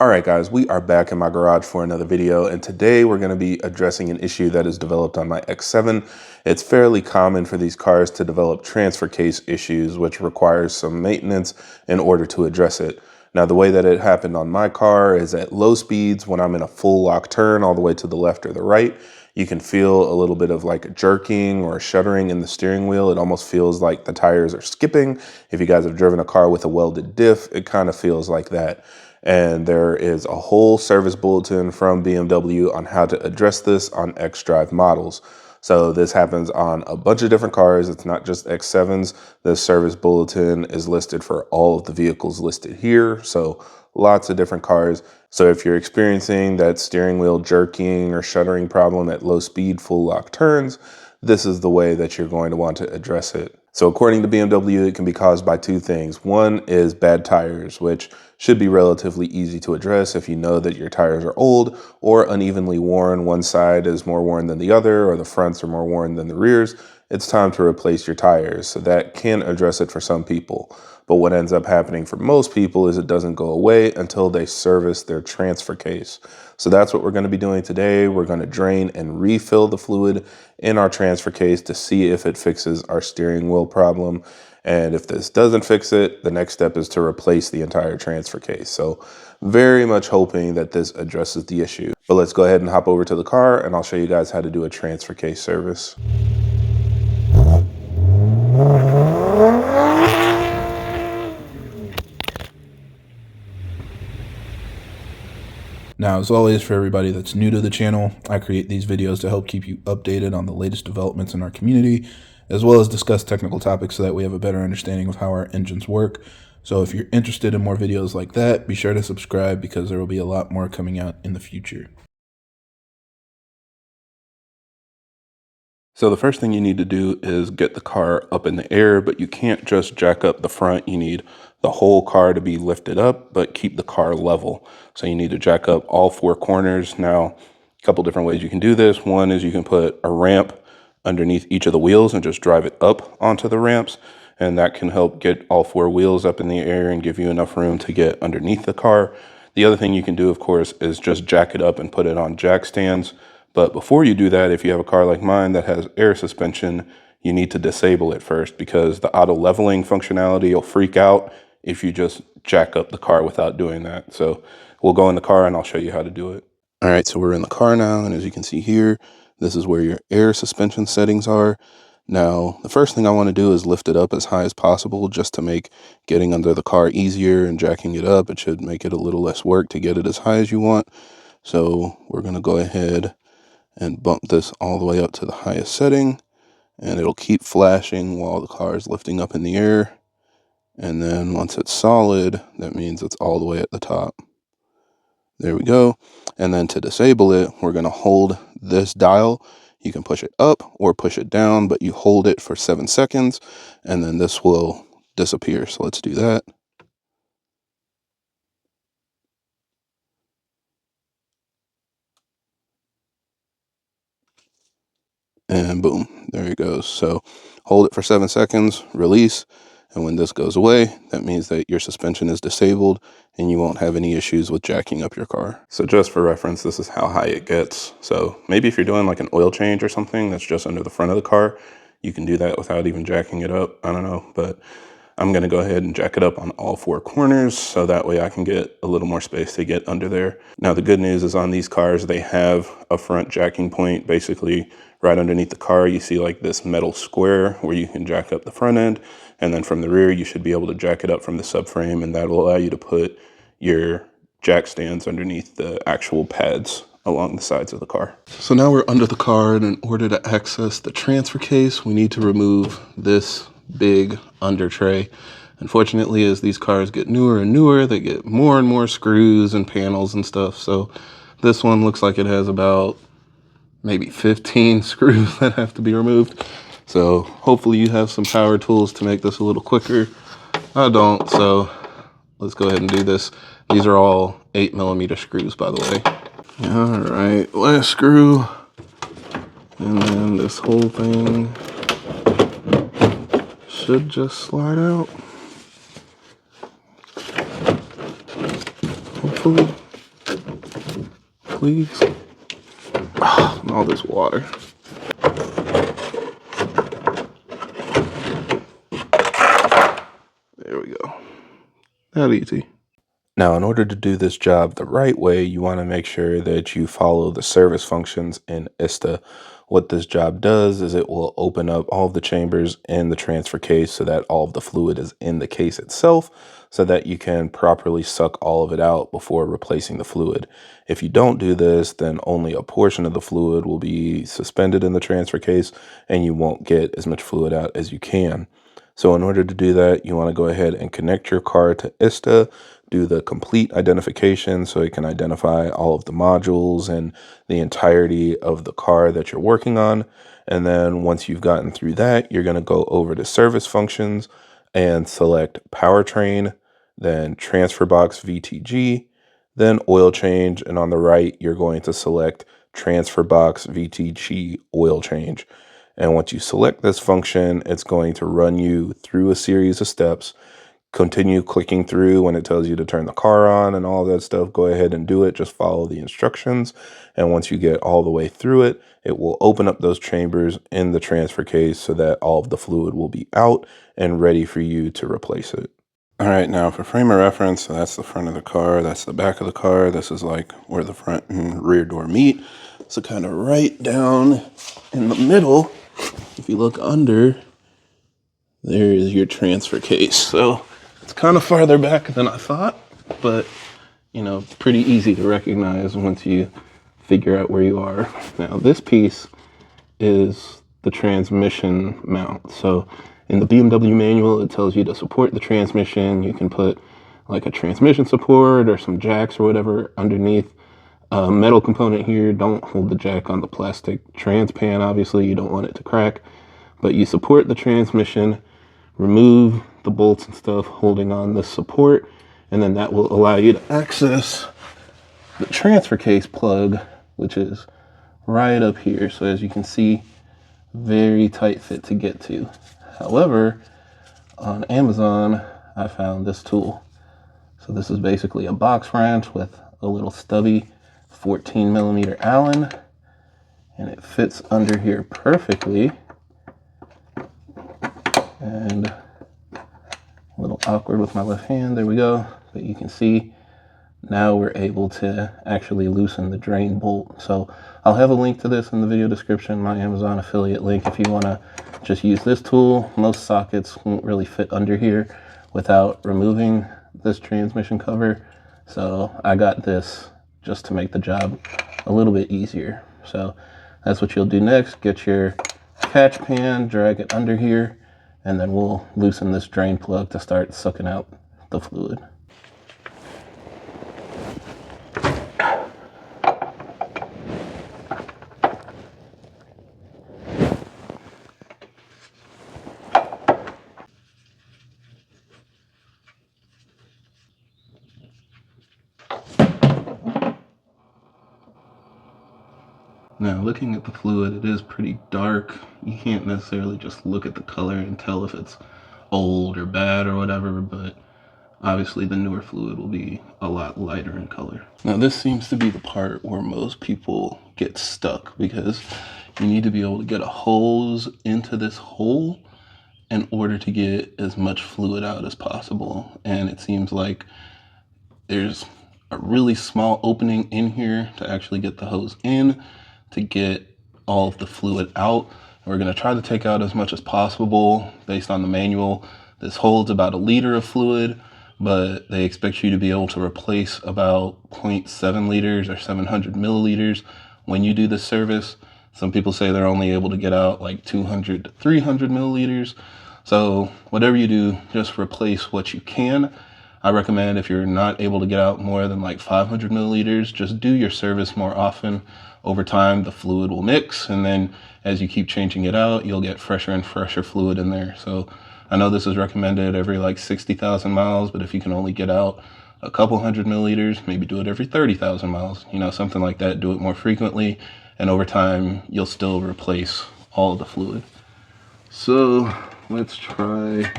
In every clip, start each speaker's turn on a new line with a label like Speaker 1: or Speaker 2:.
Speaker 1: All right, guys, we are back in my garage for another video, and today we're going to be addressing an issue that is developed on my X7. It's fairly common for these cars to develop transfer case issues, which requires some maintenance in order to address it. Now, the way that it happened on my car is at low speeds, when I'm in a full lock turn all the way to the left or the right, you can feel a little bit of like a jerking or a shuddering in the steering wheel. It almost feels like the tires are skipping. If you guys have driven a car with a welded diff, it kind of feels like that. And there is a whole service bulletin from BMW on how to address this on xDrive models. So this happens on a bunch of different cars. It's not just X7s. This service bulletin is listed for all of the vehicles listed here. So lots of different cars. So if you're experiencing that steering wheel jerking or shuddering problem at low speed, full lock turns, this is the way that you're going to want to address it. So according to BMW, it can be caused by two things. One is bad tires, which should be relatively easy to address if you know that your tires are old or unevenly worn. One side is more worn than the other, or the fronts are more worn than the rears. It's time to replace your tires. So that can address it for some people. But what ends up happening for most people is it doesn't go away until they service their transfer case. So that's what we're going to be doing today. We're going to drain and refill the fluid in our transfer case to see if it fixes our steering wheel problem. And if this doesn't fix it, the next step is to replace the entire transfer case. So very much hoping that this addresses the issue. But let's go ahead and hop over to the car and I'll show you guys how to do a transfer case service.
Speaker 2: Now, as always, for everybody that's new to the channel, I create these videos to help keep you updated on the latest developments in our community, as well as discuss technical topics so that we have a better understanding of how our engines work. So if you're interested in more videos like that, be sure to subscribe because there will be a lot more coming out in the future.
Speaker 1: So the first thing you need to do is get the car up in the air, but you can't just jack up the front. You need the whole car to be lifted up, but keep the car level. So you need to jack up all four corners. Now, a couple different ways you can do this. One is you can put a ramp underneath each of the wheels and just drive it up onto the ramps. And that can help get all four wheels up in the air and give you enough room to get underneath the car. The other thing you can do, of course, is just jack it up and put it on jack stands. But before you do that, if you have a car like mine that has air suspension, you need to disable it first because the auto leveling functionality will freak out if you just jack up the car without doing that. So we'll go in the car and I'll show you how to do it. All right, so we're in the car now. And as you can see here, this is where your air suspension settings are. Now, the first thing I want to do is lift it up as high as possible just to make getting under the car easier and jacking it up. It should make it a little less work to get it as high as you want. So we're going to go ahead and bump this all the way up to the highest setting, and it'll keep flashing while the car is lifting up in the air. And then once it's solid, that means it's all the way at the top. There we go. And then to disable it, we're going to hold this dial. You can push it up or push it down, but you hold it for 7 seconds, and then this will disappear. So let's do that. And boom, there it goes. So hold it for 7 seconds, release, and when this goes away, that means that your suspension is disabled and you won't have any issues with jacking up your car. So just for reference, this is how high it gets. So maybe if you're doing like an oil change or something that's just under the front of the car, you can do that without even jacking it up. I don't know, but I'm going to go ahead and jack it up on all four corners so that way I can get a little more space to get under there. Now, the good news is on these cars, they have a front jacking point. Basically, right underneath the car, you see like this metal square where you can jack up the front end. And then from the rear, you should be able to jack it up from the subframe, and that will allow you to put your jack stands underneath the actual pads along the sides of the car. So now we're under the car, and in order to access the transfer case, we need to remove this big under tray. Unfortunately, as these cars get newer and newer, they get more and more screws and panels and stuff. So this one looks like it has about maybe 15 screws that have to be removed. So hopefully you have some power tools to make this a little quicker. I don't, so let's go ahead and do this. These are all 8mm screws, by the way. All right, last screw. And then this whole thing should just slide out. Hopefully. please. Oh, and all this water. There we go. That easy. Now, in order to do this job the right way, you want to make sure that you follow the service functions in ISTA. What this job does is it will open up all of the chambers in the transfer case so that all of the fluid is in the case itself, so that you can properly suck all of it out before replacing the fluid. If you don't do this, then only a portion of the fluid will be suspended in the transfer case and you won't get as much fluid out as you can. So in order to do that, you want to go ahead and connect your car to ISTA, do the complete identification so it can identify all of the modules and the entirety of the car that you're working on. And then once you've gotten through that, you're going to go over to service functions and select powertrain, then transfer box VTG, then oil change. And on the right, you're going to select transfer box VTG oil change. And once you select this function, it's going to run you through a series of steps. Continue clicking through when it tells you to turn the car on and all that stuff. Go ahead and do it. Just follow the instructions. And once you get all the way through it, it will open up those chambers in the transfer case so that all of the fluid will be out and ready for you to replace it. All right, now for frame of reference, so that's the front of the car, that's the back of the car. This is like where the front and rear door meet. So kind of right down in the middle, if you look under, there is your transfer case. So it's kind of farther back than I thought, but you know, pretty easy to recognize once you figure out where you are. Now this piece is the transmission mount. So in the BMW manual, it tells you to support the transmission. You can put like a transmission support or some jacks or whatever underneath. Metal component here, don't hold the jack on the plastic trans pan. Obviously, you don't want it to crack, but you support the transmission, remove the bolts and stuff holding on this support, and then that will allow you to access the transfer case plug, which is right up here. So as you can see, very tight fit to get to. However, on Amazon, I found this tool. So this is basically a box wrench with a little stubby 14 millimeter Allen, and it fits under here perfectly. And a little awkward with my left hand, there we go. But you can see now we're able to actually loosen the drain bolt. So I'll have a link to this in the video description, my Amazon affiliate link, if you want to just use this tool. Most sockets won't really fit under here without removing this transmission cover. So I got this just to make the job a little bit easier. So that's what you'll do next. Get your catch pan, drag it under here, and then we'll loosen this drain plug to start sucking out the fluid. Now, looking at the fluid, it is pretty dark. You can't necessarily just look at the color and tell if it's old or bad or whatever, but obviously the newer fluid will be a lot lighter in color. Now, this seems to be the part where most people get stuck, because you need to be able to get a hose into this hole in order to get as much fluid out as possible. And it seems like there's a really small opening in here to actually get the hose in, to get all of the fluid out. We're going to try to take out as much as possible based on the manual. This holds about 1 liter of fluid, but they expect you to be able to replace about 0.7 liters or 700 milliliters when you do this service. Some people say they're only able to get out like 200 to 300 milliliters. So whatever you do, just replace what you can. I recommend if you're not able to get out more than like 500 milliliters, just do your service more often. Over time, the fluid will mix, and then as you keep changing it out, you'll get fresher and fresher fluid in there. So I know this is recommended every like 60,000 miles, but if you can only get out a couple 100 milliliters, maybe do it every 30,000 miles, you know, something like that. Do it more frequently, and over time, you'll still replace all of the fluid. So let's try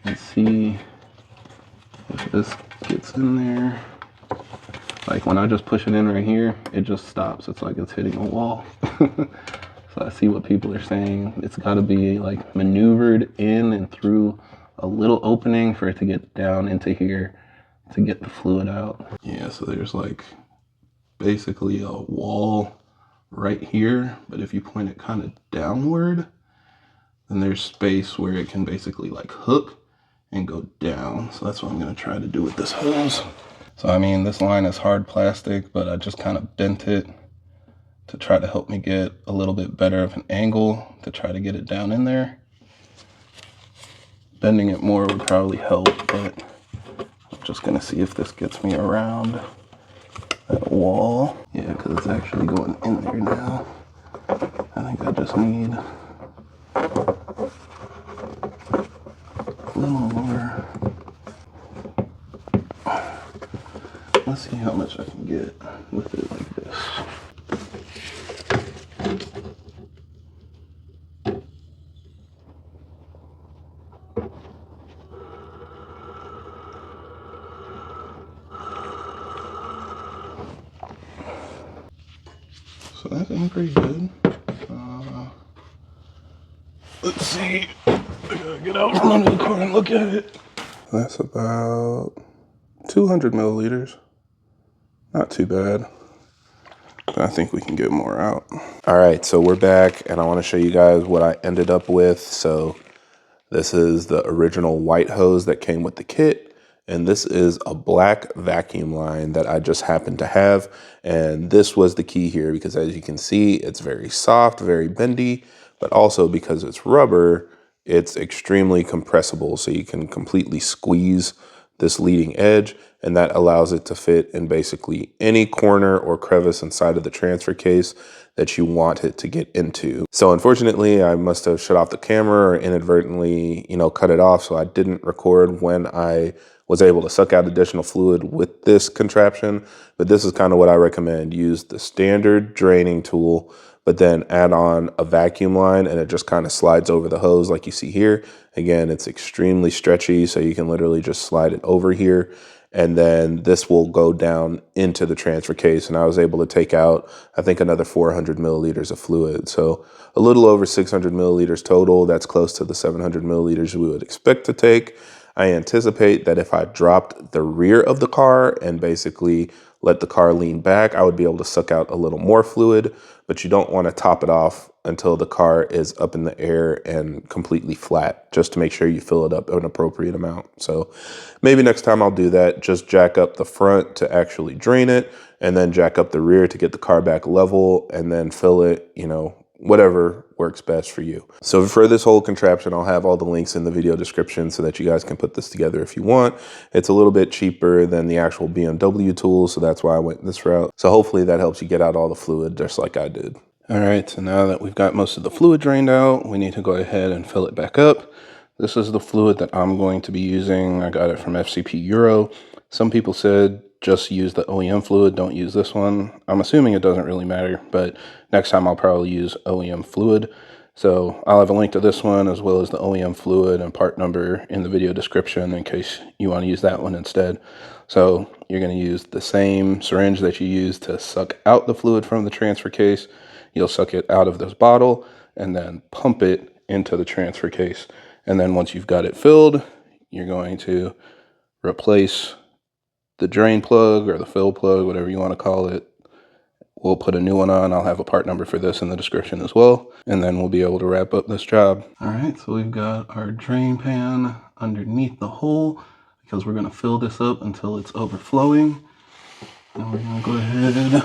Speaker 1: and see if this gets in there.
Speaker 3: Like when I just push it in right here, it just stops. It's like it's hitting a wall. So I see what people are saying. It's got to be like maneuvered in and through a little opening for it to get down into here to get the fluid out. Yeah, so there's like basically a wall right here, but if you point it kind of downward, then there's space where it can basically like hook and go down. So that's what I'm going to try to do with this hose. So I mean, this line is hard plastic, but I just kind of bent it to try to help me get a little bit better of an angle to try to get it down in there. Bending it more would probably help, but I'm just gonna see if this gets me around that wall. Yeah, because it's actually going in there now. I think I just need a little more. Let's see how much I can get with it like this. So that's looking pretty good. Let's see. I gotta get out from under the car and look at it. That's about 200 milliliters. Not too bad. I think we can get more out.
Speaker 1: All right, so we're back and I want to show you guys what I ended up with. So this is the original white hose that came with the kit. And this is a black vacuum line that I just happened to have. And this was the key here because as you can see, it's very soft, very bendy, but also because it's rubber, it's extremely compressible. So you can completely squeeze this leading edge, and that allows it to fit in basically any corner or crevice inside of the transfer case that you want it to get into. So unfortunately, I must have shut off the camera or inadvertently, cut it off. So I didn't record when I was able to suck out additional fluid with this contraption. But this is kind of what I recommend. Use the standard draining tool, but then add on a vacuum line and it just kind of slides over the hose like you see here. Again, it's extremely stretchy, so you can literally just slide it over here. And then this will go down into the transfer case. And I was able to take out, I think, another 400 milliliters of fluid. So a little over 600 milliliters total. That's close to the 700 milliliters we would expect to take. I anticipate that if I dropped the rear of the car and basically let the car lean back, I would be able to suck out a little more fluid, but you don't want to top it off until the car is up in the air and completely flat, just to make sure you fill it up an appropriate amount. So maybe next time I'll do that, just jack up the front to actually drain it and then jack up the rear to get the car back level and then fill it, whatever works best for you. So for this whole contraption, I'll have all the links in the video description so that you guys can put this together if you want. It's a little bit cheaper than the actual BMW tool, so that's why I went this route. So hopefully that helps you get out all the fluid just like I did. All right, so now that we've got most of the fluid drained out, we need to go ahead and fill it back up. This is the fluid that I'm going to be using. I got it from FCP Euro. Some people said just use the OEM fluid, don't use this one. I'm assuming it doesn't really matter, but next time I'll probably use OEM fluid. So I'll have a link to this one as well as the OEM fluid and part number in the video description in case you want to use that one instead. So you're going to use the same syringe that you use to suck out the fluid from the transfer case. You'll suck it out of this bottle and then pump it into the transfer case. And then once you've got it filled, you're going to replace the drain plug or the fill plug, whatever you want to call it. We'll put a new one on. I'll have a part number for this in the description as well. And then we'll be able to wrap up this job. All right, so we've got our drain pan underneath the hole because we're going to fill this up until it's overflowing. And we're going to go ahead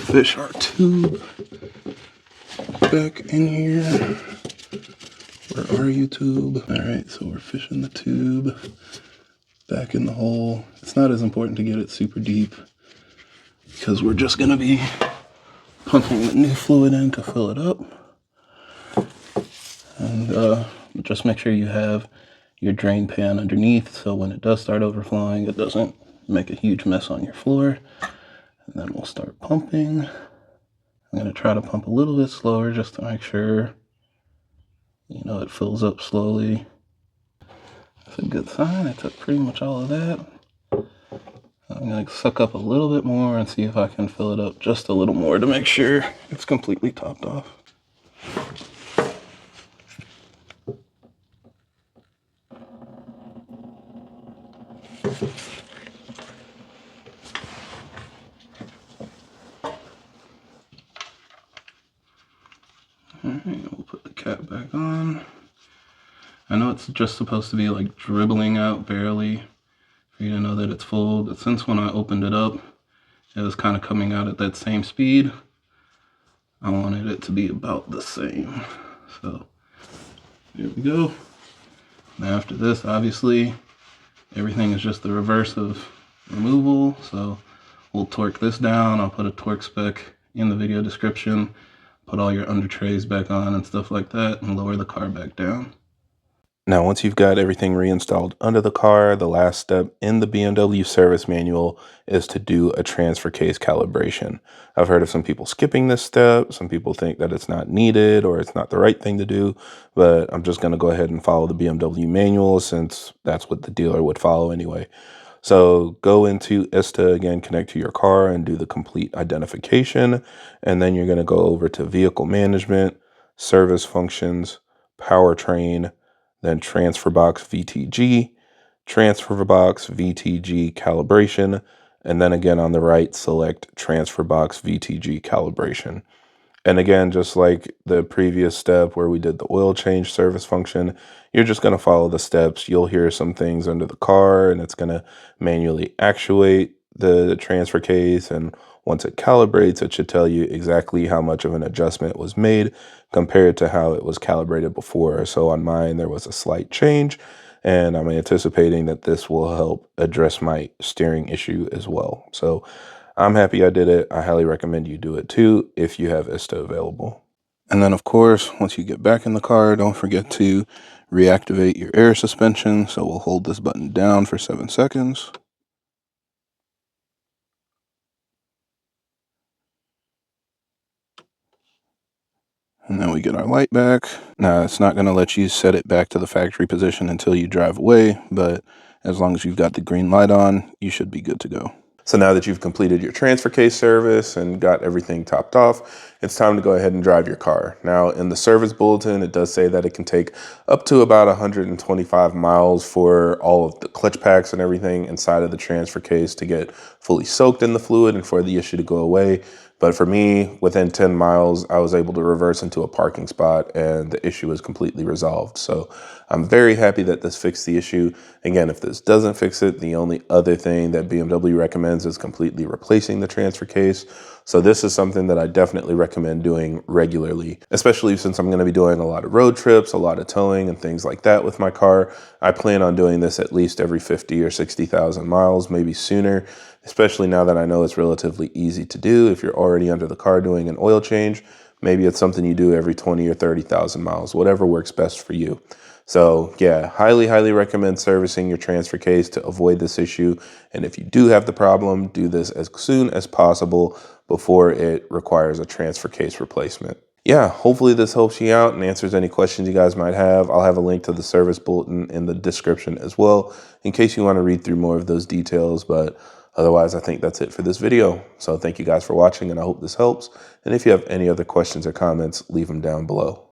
Speaker 1: fish our tube back in here. Where are you, tube? All right, so we're fishing the tube back in the hole. It's not as important to get it super deep because we're just going to be pumping the new fluid in to fill it up. And just make sure you have your drain pan underneath so when it does start overflowing, it doesn't make a huge mess on your floor. And then we'll start pumping. I'm going to try to pump a little bit slower just to make sure, it fills up slowly. That's a good sign. I took pretty much all of that.
Speaker 3: I'm gonna suck up a little bit more and see if I can fill it up just a little more to make sure it's completely topped off. Alright, we'll put the cap back on. I know it's just supposed to be like dribbling out barely for you to know that it's full, but since when I opened it up, it was kind of coming out at that same speed, I wanted it to be about the same. So here we go. Now after this, obviously, everything is just the reverse of removal. So we'll torque this down. I'll put a torque spec in the video description, put all your under trays back on and stuff like that, and lower the car back down.
Speaker 1: Now, once you've got everything reinstalled under the car, the last step in the BMW service manual is to do a transfer case calibration. I've heard of some people skipping this step. Some people think that it's not needed or it's not the right thing to do, but I'm just going to go ahead and follow the BMW manual since that's what the dealer would follow anyway. So go into ISTA again, connect to your car and do the complete identification. And then you're going to go over to vehicle management, service functions, powertrain, then transfer box VTG, transfer box VTG calibration, and then again on the right, select transfer box VTG calibration. And again, just like the previous step where we did the oil change service function, you're just going to follow the steps. You'll hear some things under the car and it's going to manually actuate the transfer case. And once it calibrates, it should tell you exactly how much of an adjustment was made compared to how it was calibrated before. So on mine, there was a slight change, and I'm anticipating that this will help address my steering issue as well. So I'm happy I did it. I highly recommend you do it too if you have ISTA available. And then, of course, once you get back in the car, don't forget to reactivate your air suspension. So we'll hold this button down for 7 seconds. And then we get our light back. Now, it's not going to let you set it back to the factory position until you drive away, but as long as you've got the green light on, you should be good to go. So now that you've completed your transfer case service and got everything topped off, it's time to go ahead and drive your car. Now, in the service bulletin, it does say that it can take up to about 125 miles for all of the clutch packs and everything inside of the transfer case to get fully soaked in the fluid and for the issue to go away. But for me, within 10 miles, I was able to reverse into a parking spot and the issue was completely resolved. So I'm very happy that this fixed the issue. Again, if this doesn't fix it, the only other thing that BMW recommends is completely replacing the transfer case. So this is something that I definitely recommend doing regularly, especially since I'm going to be doing a lot of road trips, a lot of towing and things like that with my car. I plan on doing this at least every 50 or 60,000 miles, maybe sooner, especially now that I know it's relatively easy to do. If you're already under the car doing an oil change, maybe it's something you do every 20 or 30,000 miles, whatever works best for you. So yeah, highly recommend servicing your transfer case to avoid this issue. And if you do have the problem, do this as soon as possible before it requires a transfer case replacement. Yeah, hopefully this helps you out and answers any questions you guys might have. I'll have a link to the service bulletin in the description as well, in case you want to read through more of those details. But otherwise, I think that's it for this video. So thank you guys for watching, and I hope this helps. And if you have any other questions or comments, leave them down below.